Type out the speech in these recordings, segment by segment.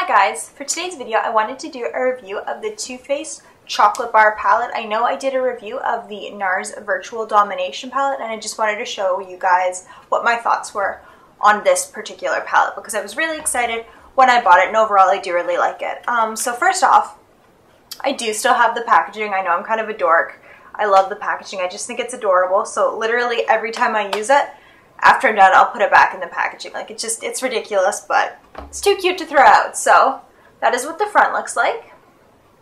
Hi guys, for today's video I wanted to do a review of the Too Faced Chocolate Bar palette. I know I did a review of the NARS Virtual Domination palette and I just wanted to show you guys what my thoughts were on this particular palette because I was really excited when I bought it and overall I do really like it. So first off, I do still have the packaging. I know I'm kind of a dork. I love the packaging. I just think it's adorable. So literally every time I use it, after I'm done, I'll put it back in the packaging. Like, it's ridiculous, but it's too cute to throw out. So that is what the front looks like.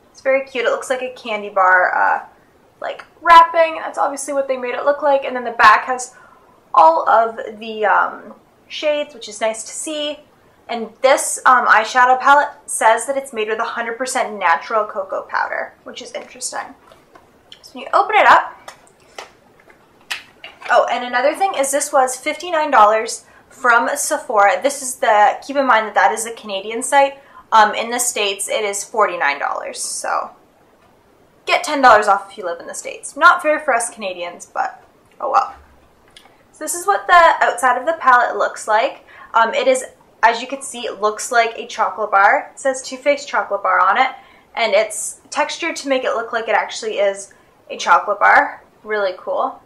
It's very cute. It looks like a candy bar, like wrapping. That's obviously what they made it look like. And then the back has all of the shades, which is nice to see. And this eyeshadow palette says that it's made with 100% natural cocoa powder, which is interesting. So when you open it up, oh, and another thing is this was $59 from Sephora. This is keep in mind that that is a Canadian site. In the States, it is $49. So get $10 off if you live in the States. Not fair for us Canadians, but oh well. So this is what the outside of the palette looks like. It is, as you can see, it looks like a chocolate bar. It says Too Faced Chocolate Bar on it. And it's textured to make it look like it actually is a chocolate bar. Really cool.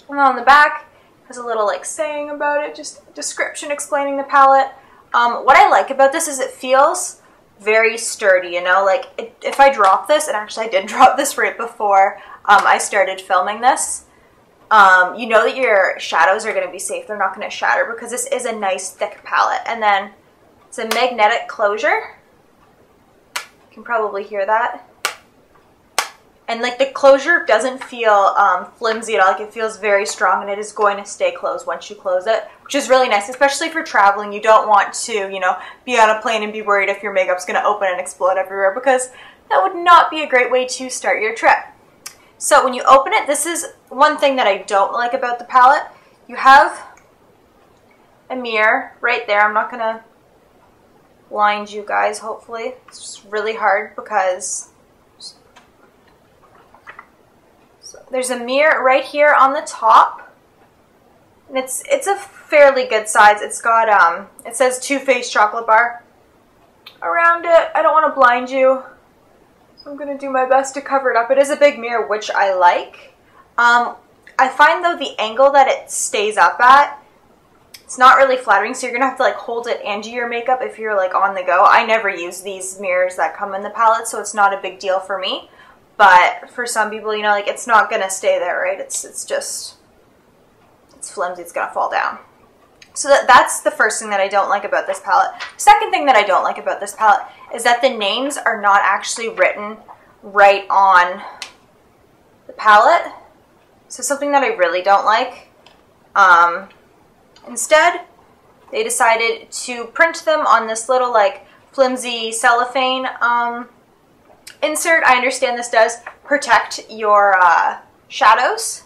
And on the back has a little like saying about it, just a description explaining the palette. What I like about this is it feels very sturdy, you know, like if I drop this, and actually I did drop this right before I started filming this, you know that your shadows are going to be safe. They're not going to shatter because this is a nice thick palette. And then it's a magnetic closure. You can probably hear that. And like the closure doesn't feel flimsy at all. Like it feels very strong and it is going to stay closed once you close it, which is really nice, especially for traveling. You don't want to, you know, be on a plane and be worried if your makeup's going to open and explode everywhere because that would not be a great way to start your trip. So when you open it, this is one thing that I don't like about the palette. You have a mirror right there. I'm not going to blind you guys, hopefully. It's just really hard because there's a mirror right here on the top, and it's a fairly good size. It's got it says Too Faced Chocolate Bar around it. I don't want to blind you, so I'm gonna do my best to cover it up. It is a big mirror, which I like. I find though the angle that it stays up at, it's not really flattering, so you're gonna have to like hold it and do your makeup if you're like on the go. I never use these mirrors that come in the palette, so it's not a big deal for me. But for some people, you know, like it's not going to stay there, right? It's flimsy, it's going to fall down. So that's the first thing that I don't like about this palette. The second thing that I don't like about this palette is that the names are not actually written right on the palette. So something that I really don't like. Instead, they decided to print them on this little like flimsy cellophane insert. I understand this does protect your shadows,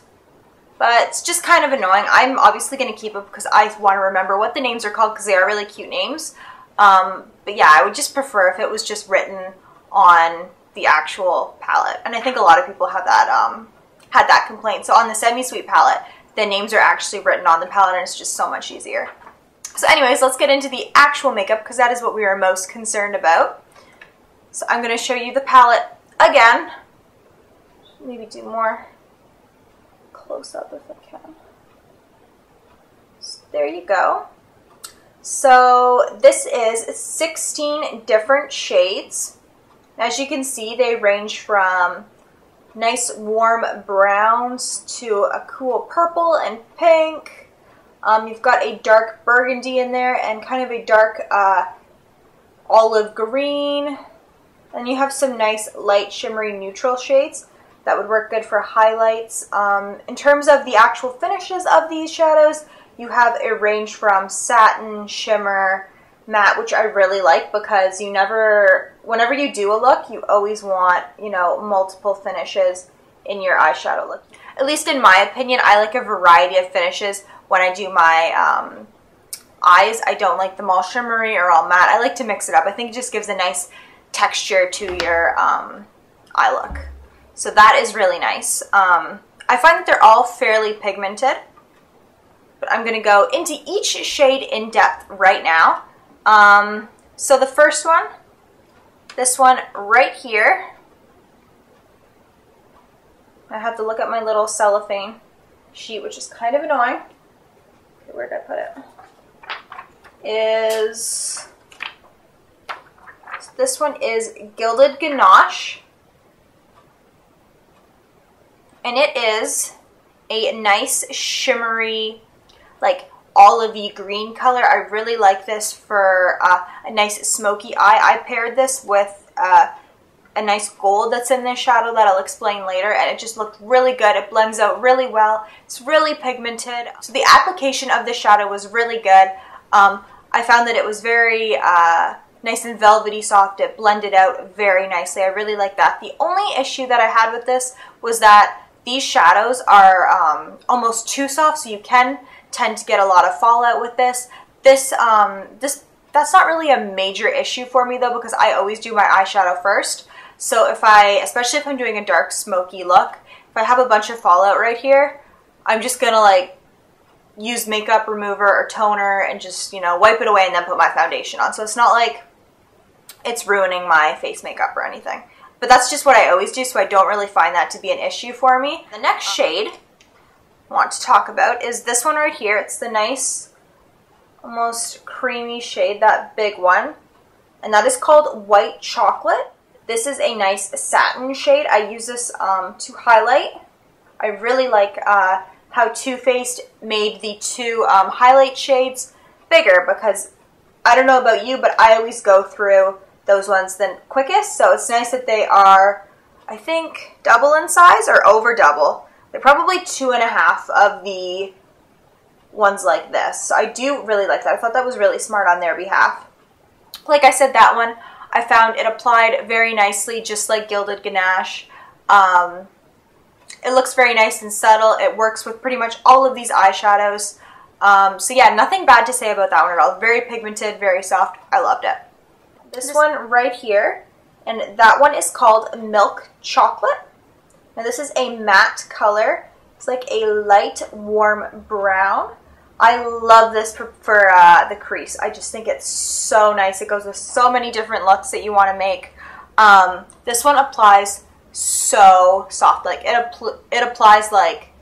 but it's just kind of annoying. I'm obviously going to keep it because I want to remember what the names are called because they are really cute names. But yeah, I would just prefer if it was just written on the actual palette. And I think a lot of people have that had that complaint. So on the SemiSweet palette, the names are actually written on the palette and it's just so much easier. So anyways, let's get into the actual makeup because that is what we are most concerned about. So I'm going to show you the palette again. Maybe do more close up if I can. So there you go. So this is 16 different shades. As you can see, they range from nice warm browns to a cool purple and pink. You've got a dark burgundy in there and kind of a dark olive green. And you have some nice light shimmery neutral shades that would work good for highlights. In terms of the actual finishes of these shadows, you have a range from satin, shimmer, matte, which I really like because you whenever you do a look, you always want, you know, multiple finishes in your eyeshadow look. At least in my opinion, I like a variety of finishes when I do my eyes. I don't like them all shimmery or all matte. I like to mix it up. I think it just gives a nice texture to your eye look. So that is really nice. I find that they're all fairly pigmented, but I'm going to go into each shade in depth right now. So the first one This one right here, I have to look at my little cellophane sheet, which is kind of annoying. Okay, where did I put it? This one is Gilded Ganache. And it is a nice shimmery, like olivey green color. I really like this for a nice smoky eye. I paired this with a nice gold that's in this shadow that I'll explain later, and it just looked really good. It blends out really well. It's really pigmented. So the application of the shadow was really good. I found that it was very nice and velvety soft. It blended out very nicely. I really like that. The only issue that I had with this was that these shadows are almost too soft, so you can tend to get a lot of fallout with this. That's not really a major issue for me though, because I always do my eyeshadow first. So especially if I'm doing a dark smoky look, if I have a bunch of fallout right here, I'm just gonna like use makeup remover or toner and just, you know, wipe it away and then put my foundation on. So it's not like it's ruining my face makeup or anything. But that's just what I always do, so I don't really find that to be an issue for me. The next shade I want to talk about is this one right here. It's the nice, almost creamy shade, that big one. And that is called White Chocolate. This is a nice satin shade. I use this to highlight. I really like how Too Faced made the two highlight shades bigger, because I don't know about you, but I always go through those ones the quickest. So it's nice that they are, I think, double in size or over double. They're probably 2.5 of the ones like this. So I do really like that. I thought that was really smart on their behalf. Like I said, that one, I found it applied very nicely, just like Gilded Ganache. It looks very nice and subtle. It works with pretty much all of these eyeshadows. So yeah, nothing bad to say about that one at all. Very pigmented, very soft. I loved it. This one right here, and that one is called Milk Chocolate. Now this is a matte color. It's like a light, warm brown. I love this for the crease. I just think it's so nice. It goes with so many different looks that you want to make. This one applies so soft. Like it applies like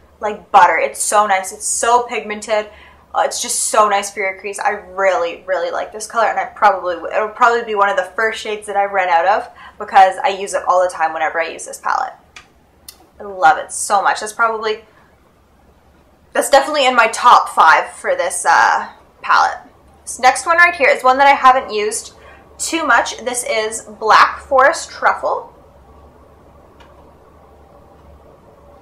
butter. It's so nice. It's so pigmented. It's just so nice for your crease. I really, really like this color, and it'll probably be one of the first shades that I run out of, because I use it all the time whenever I use this palette. I love it so much. That's definitely in my top 5 for this palette. This next one right here is one that I haven't used too much. This is Black Forest Truffle.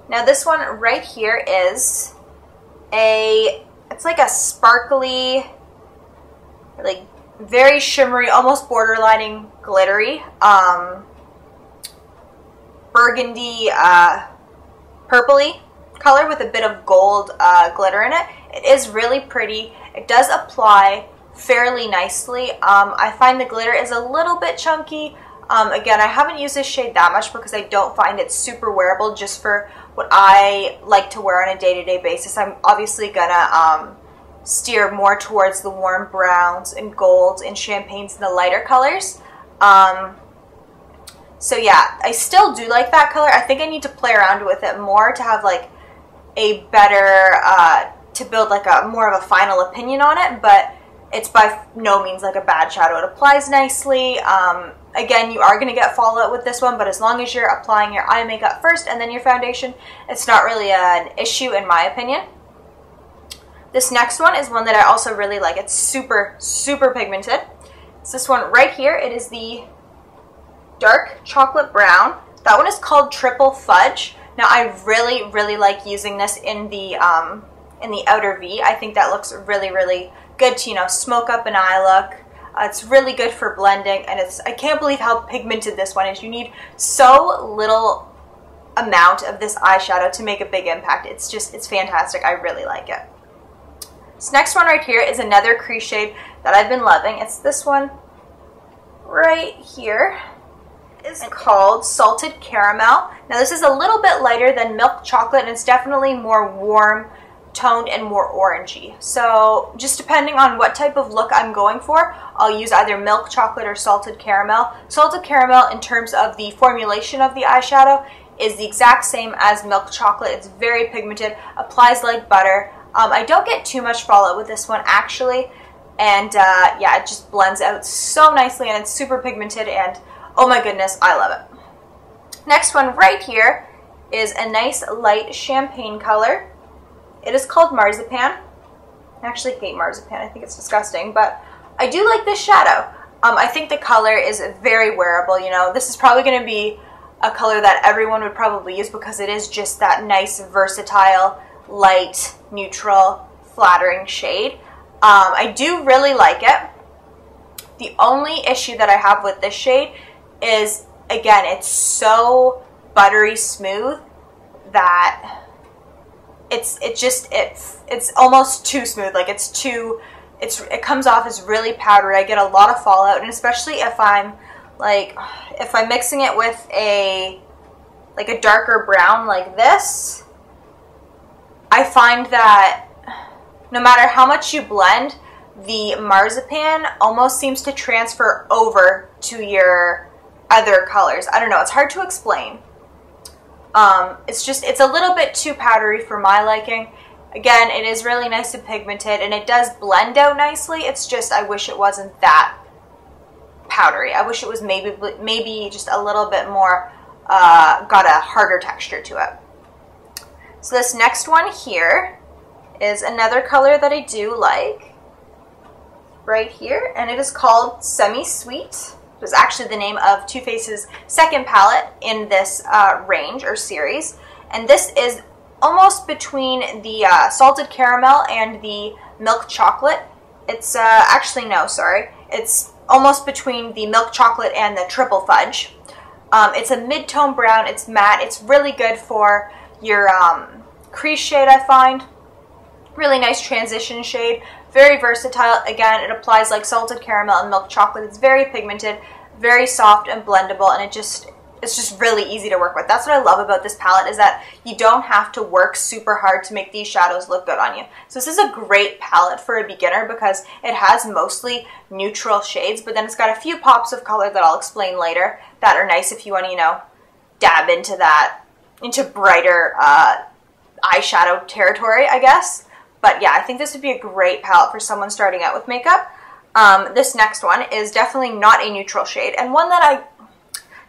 Now this one right here is it's like a sparkly, like very shimmery, almost borderlining glittery, burgundy, purpley color with a bit of gold glitter in it. It is really pretty. It does apply fairly nicely. I find the glitter is a little bit chunky. Again, I haven't used this shade that much because I don't find it super wearable just for what I like to wear on a day-to-day basis. I'm obviously gonna steer more towards the warm browns and golds and champagnes and the lighter colors. So yeah, I still do like that color. I think I need to play around with it more to have like a better, to build like a more of a final opinion on it, but it's by no means like a bad shadow. It applies nicely. Again, you are going to get fallout with this one, but as long as you're applying your eye makeup first and then your foundation, it's not really an issue in my opinion. This next one is one that I also really like. It's super, super pigmented. It's this one right here. It is the dark chocolate brown. That one is called Triple Fudge. Now, I really, really like using this in the outer V. I think that looks really, really good to, you know, smoke up an eye look. It's really good for blending, and I can't believe how pigmented this one is. You need so little amount of this eyeshadow to make a big impact. It's fantastic. I really like it. This next one right here is another crease shade that I've been loving. It's this one right here. It's called Salted Caramel. Now this is a little bit lighter than Milk Chocolate, and it's definitely more warm, toned and more orangey. So just depending on what type of look I'm going for, I'll use either milk chocolate or salted caramel. Salted caramel, in terms of the formulation of the eyeshadow, is the exact same as milk chocolate. It's very pigmented, applies like butter. I don't get too much fallout with this one actually, and yeah, it just blends out so nicely, and it's super pigmented, and oh my goodness, I love it. Next one right here is a nice light champagne color. It is called Marzipan. I actually hate Marzipan. I think it's disgusting, but I do like this shadow. I think the color is very wearable. You know, this is probably going to be a color that everyone would probably use because it is just that nice, versatile, light, neutral, flattering shade. I do really like it. The only issue that I have with this shade is, again, it's so buttery smooth that it's almost too smooth. Like it comes off as really powdery. I get a lot of fallout, and especially if I'm mixing it with a darker brown like this, I find that no matter how much you blend, the Marzipan almost seems to transfer over to your other colors. I don't know, it's hard to explain. It's a little bit too powdery for my liking. Again, it is really nice and pigmented, and it does blend out nicely. It's just, I wish it wasn't that powdery. I wish it was maybe just a little bit more, got a harder texture to it. So this next one here is another color that I do like, right here, and it is called SemiSweet. It was actually the name of Too Faced's second palette in this range or series, and this is almost between the salted caramel and the milk chocolate. It's actually, no, sorry, it's almost between the milk chocolate and the triple fudge. It's a mid-tone brown, it's matte, it's really good for your crease shade, I find. Really nice transition shade, very versatile. Again, it applies like salted caramel and milk chocolate. It's very pigmented, very soft and blendable, and it's just really easy to work with. That's what I love about this palette, is that you don't have to work super hard to make these shadows look good on you. So this is a great palette for a beginner because it has mostly neutral shades, but then it's got a few pops of color that I'll explain later that are nice if you want to, you know, dab into that, into brighter eyeshadow territory, I guess. But yeah, I think this would be a great palette for someone starting out with makeup. This next one is definitely not a neutral shade, and one that I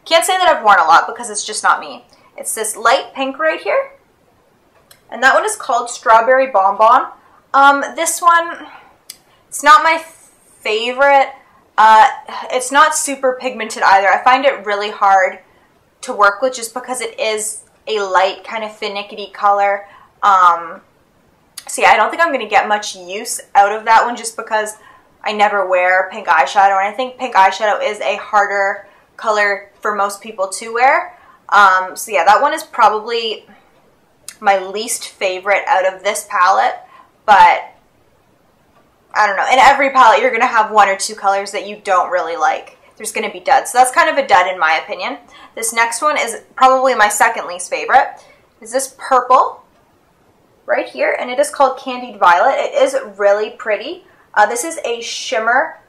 can't say that I've worn a lot because it's just not me. It's this light pink right here, and that one is called Strawberry Bonbon. This one, it's not my favorite. It's not super pigmented either. I find it really hard to work with just because it is a light kind of finicky color. So yeah, I don't think I'm going to get much use out of that one just because I never wear pink eyeshadow, and I think pink eyeshadow is a harder color for most people to wear. So yeah, that one is probably my least favorite out of this palette, but I don't know. In every palette, you're going to have one or two colors that you don't really like. There's going to be duds. So that's kind of a dud in my opinion. This next one is probably my second least favorite. Is this purple right here, and it is called Candied Violet. It is really pretty. This is a shimmer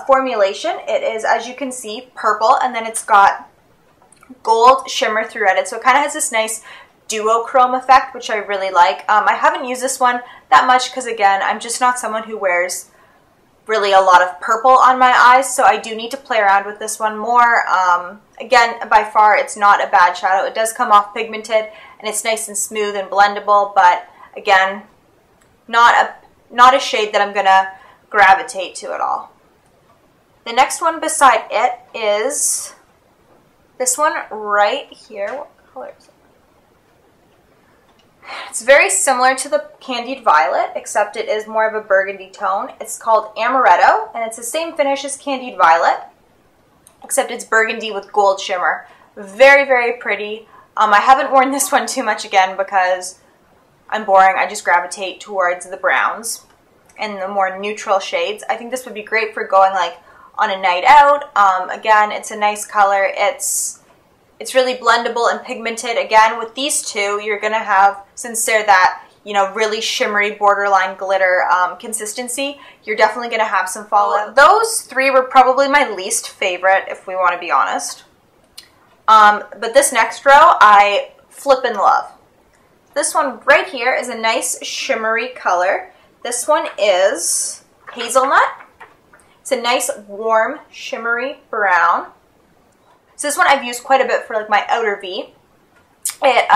formulation. It is, as you can see, purple, and then it's got gold shimmer throughout it. So it kind of has this nice duochrome effect, which I really like. I haven't used this one that much because, again, I'm just not someone who wears really a lot of purple on my eyes, so I do need to play around with this one more. Again, by far, it's not a bad shadow. It does come off pigmented, and it's nice and smooth and blendable, but again, not a shade that I'm going to gravitate to at all. The next one beside it is this one right here. What color is it? It's very similar to the Candied Violet, except it is more of a burgundy tone. It's called Amaretto, and it's the same finish as Candied Violet, except it's burgundy with gold shimmer. Very, very pretty. I haven't worn this one too much again because I'm boring. I just gravitate towards the browns and the more neutral shades. I think this would be great for going like on a night out. Again, it's a nice color. It's really blendable and pigmented. Again, with these two, you're going to have, since they're that you know, really shimmery borderline glitter consistency, you're definitely going to have some fallout. Those three were probably my least favorite, if we want to be honest. But this next row, I flippin' love. This one right here is a nice shimmery color. This one is Hazelnut. It's a nice warm shimmery brown. So this one I've used quite a bit for like my outer V. It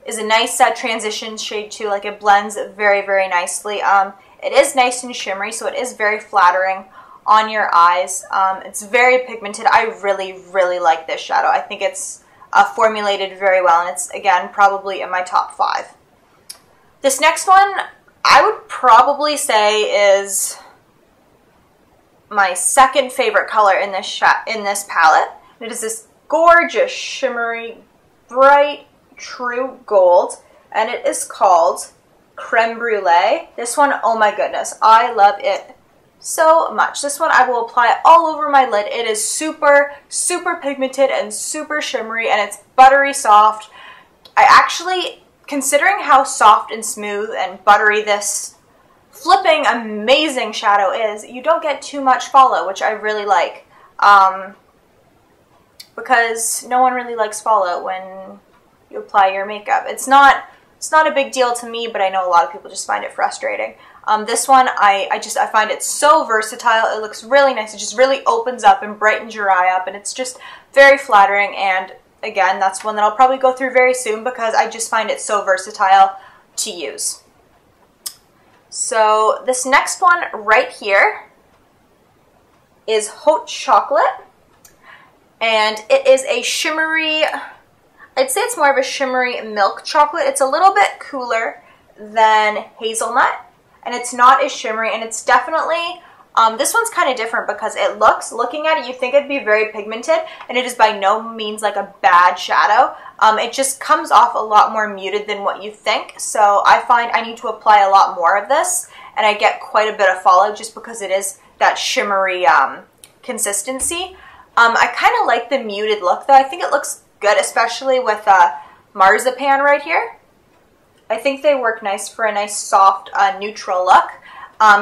is a nice transition shade too, like it blends very, very nicely. It is nice and shimmery, so it is very flattering on your eyes. It's very pigmented. I really, really like this shadow. I think it's formulated very well, and it's, again, probably in my top 5. This next one, I would probably say is my second favorite color in this palette. It is this gorgeous, shimmery, bright, true gold, and it is called Creme Brulee. This one, oh my goodness, I love it so much. This one I will apply all over my lid. It is super, super pigmented and super shimmery, and it's buttery soft. I actually, considering how soft and smooth and buttery this flipping amazing shadow is, you don't get too much fallout, which I really like. Because no one really likes fallout when you apply your makeup. It's not a big deal to me, but I know a lot of people just find it frustrating. This one, I find it so versatile. It looks really nice. It just really opens up and brightens your eye up, and it's just very flattering. And again, that's one that I'll probably go through very soon because I just find it so versatile to use. So this next one right here is Hot Chocolate, and it is a shimmery, I'd say it's more of a shimmery milk chocolate. It's a little bit cooler than Hazelnut, and it's not as shimmery, and it's definitely, this one's kind of different because it looking at it, you think it'd be very pigmented, and it is by no means like a bad shadow. It just comes off a lot more muted than what you think, so I find I need to apply a lot more of this, and I get quite a bit of fallout just because it is that shimmery consistency. I kind of like the muted look, though. I think it looks good, especially with Marzipan right here. I think they work nice for a nice soft neutral look.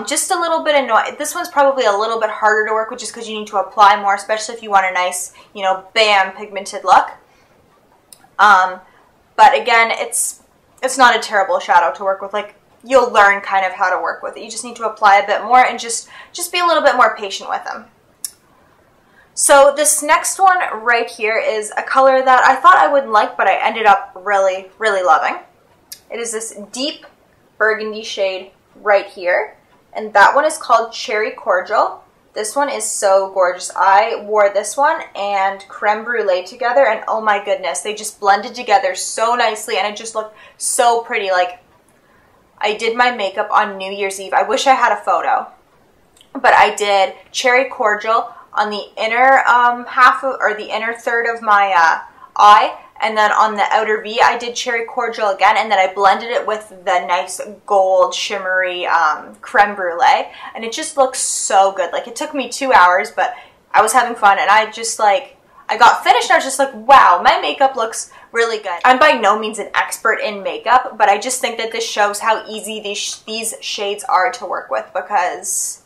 Just a little bit annoying. This one's probably a little bit harder to work with just because you need to apply more, especially if you want a nice, you know, bam, pigmented look. But again, it's not a terrible shadow to work with. Like, you'll learn kind of how to work with it. You just need to apply a bit more and just be a little bit more patient with them. So this next one right here is a color that I thought I wouldn't like, but I ended up really, really loving. It is this deep burgundy shade right here, and that one is called Cherry Cordial. This one is so gorgeous. I wore this one and Creme Brulee together, and oh my goodness, they just blended together so nicely, and it just looked so pretty. Like, I did my makeup on New Year's Eve. I wish I had a photo, but I did Cherry Cordial on the inner the inner third of my eye, and then on the outer V I did Cherry Cordial again, and then I blended it with the nice gold shimmery Creme Brulee, and it just looks so good. Like, it took me 2 hours, but I was having fun, and I got finished and I was just like, wow, my makeup looks really good. I'm by no means an expert in makeup, but I just think that this shows how easy these shades are to work with, because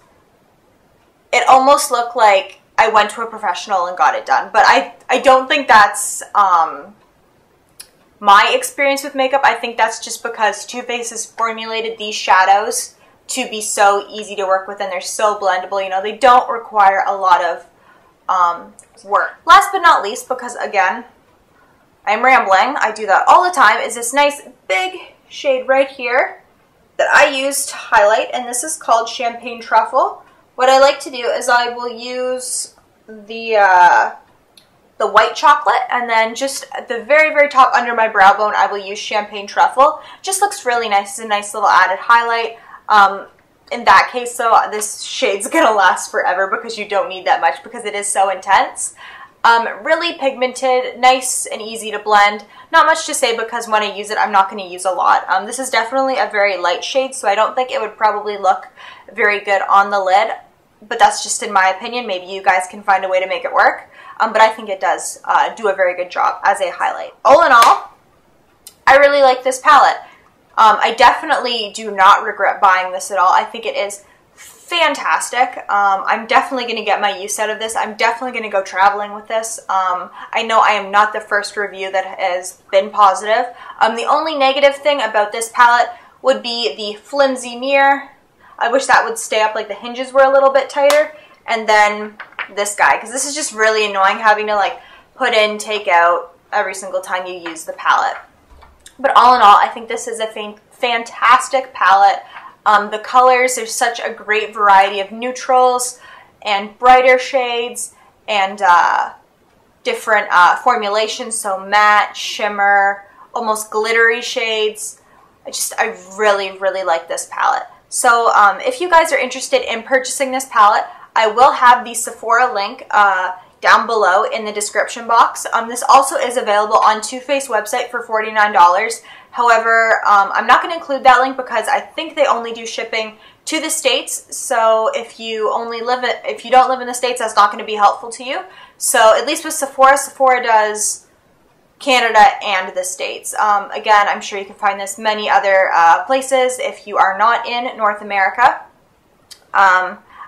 it almost looked like I went to a professional and got it done. But I don't think that's my experience with makeup. I think that's just because Too Faced has formulated these shadows to be so easy to work with, and they're so blendable. You know, they don't require a lot of work. Last but not least, because again, I'm rambling, I do that all the time, is this nice big shade right here that I use to highlight, and this is called Champagne Truffle. What I like to do is I will use the white chocolate, and then just at the very, very top under my brow bone, I will use Champagne Truffle. Just looks really nice. It's a nice little added highlight. In that case, though, this shade's going to last forever because you don't need that much because it is so intense. Really pigmented, nice and easy to blend. Not much to say because when I use it, I'm not going to use a lot. This is definitely a very light shade, so I don't think it would probably look very good on the lid, but that's just in my opinion. Maybe you guys can find a way to make it work, but I think it does do a very good job as a highlight. All in all, I really like this palette. I definitely do not regret buying this at all. I think it is fantastic. I'm definitely going to get my use out of this. I'm definitely going to go traveling with this. I know I am not the first review that has been positive. The only negative thing about this palette would be the flimsy mirror. I wish that would stay up, like the hinges were a little bit tighter. And then this guy, because this is just really annoying having to like put in, take out every single time you use the palette. But all in all, I think this is a fantastic palette. The colors, there's such a great variety of neutrals and brighter shades and different formulations, so matte, shimmer, almost glittery shades. I really, really like this palette. So if you guys are interested in purchasing this palette, I will have the Sephora link down below in the description box. This also is available on Too Faced website for $49. However, I'm not going to include that link because I think they only do shipping to the States. So if you don't live in the States, that's not going to be helpful to you. So at least with Sephora, Sephora does Canada and the States. Again, I'm sure you can find this many other places if you are not in North America.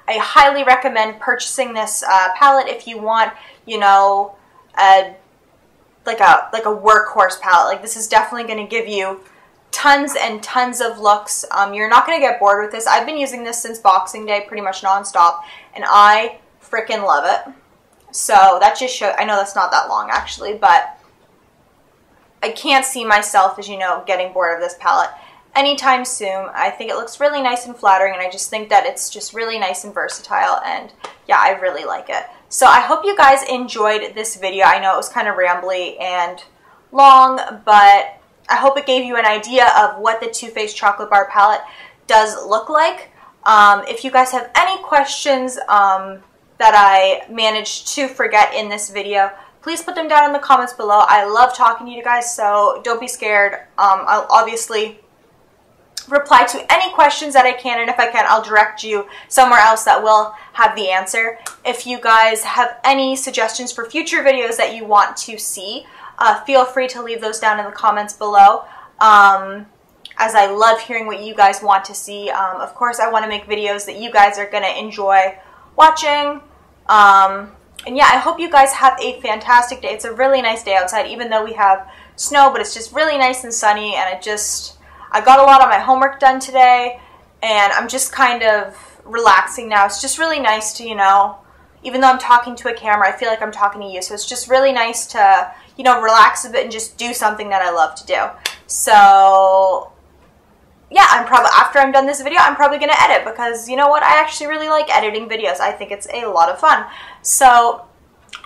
I highly recommend purchasing this palette if you want, you know, like a workhorse palette. Like, this is definitely going to give you tons and tons of looks. You're not going to get bored with this. I've been using this since Boxing Day, pretty much nonstop, and I freaking love it. So that just shows, I know that's not that long actually, but I can't see myself, as you know, getting bored of this palette anytime soon. I think it looks really nice and flattering, and I just think that it's just really nice and versatile, and yeah, I really like it. So I hope you guys enjoyed this video. I know it was kind of rambly and long, but I hope it gave you an idea of what the Too Faced Chocolate Bar Palette does look like. If you guys have any questions that I managed to forget in this video, please put them down in the comments below. I love talking to you guys, so don't be scared. I'll obviously reply to any questions that I can, and if I can, I'll direct you somewhere else that will have the answer. If you guys have any suggestions for future videos that you want to see, feel free to leave those down in the comments below, as I love hearing what you guys want to see. Of course, I want to make videos that you guys are going to enjoy watching. And yeah, I hope you guys have a fantastic day. It's a really nice day outside, even though we have snow, but it's just really nice and sunny, and I got a lot of my homework done today, and I'm just kind of relaxing now. It's just really nice to, you know, even though I'm talking to a camera, I feel like I'm talking to you, so it's just really nice to, you know, relax a bit and just do something that I love to do. So yeah, after I'm done this video, I'm probably going to edit, because you know what, I actually really like editing videos. I think it's a lot of fun. So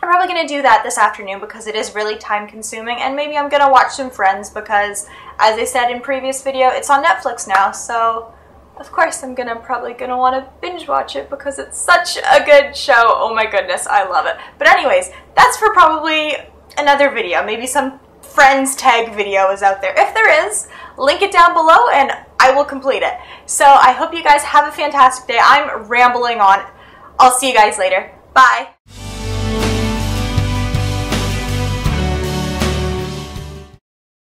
I'm probably going to do that this afternoon because it is really time consuming, and maybe I'm going to watch some Friends because, as I said in previous video, it's on Netflix now, so of course I'm probably going to want to binge watch it because it's such a good show. Oh my goodness, I love it. But anyways, that's for probably another video. Maybe some Friends tag video is out there. If there is, link it down below and I will complete it. So I hope you guys have a fantastic day. I'm rambling on. I'll see you guys later. Bye.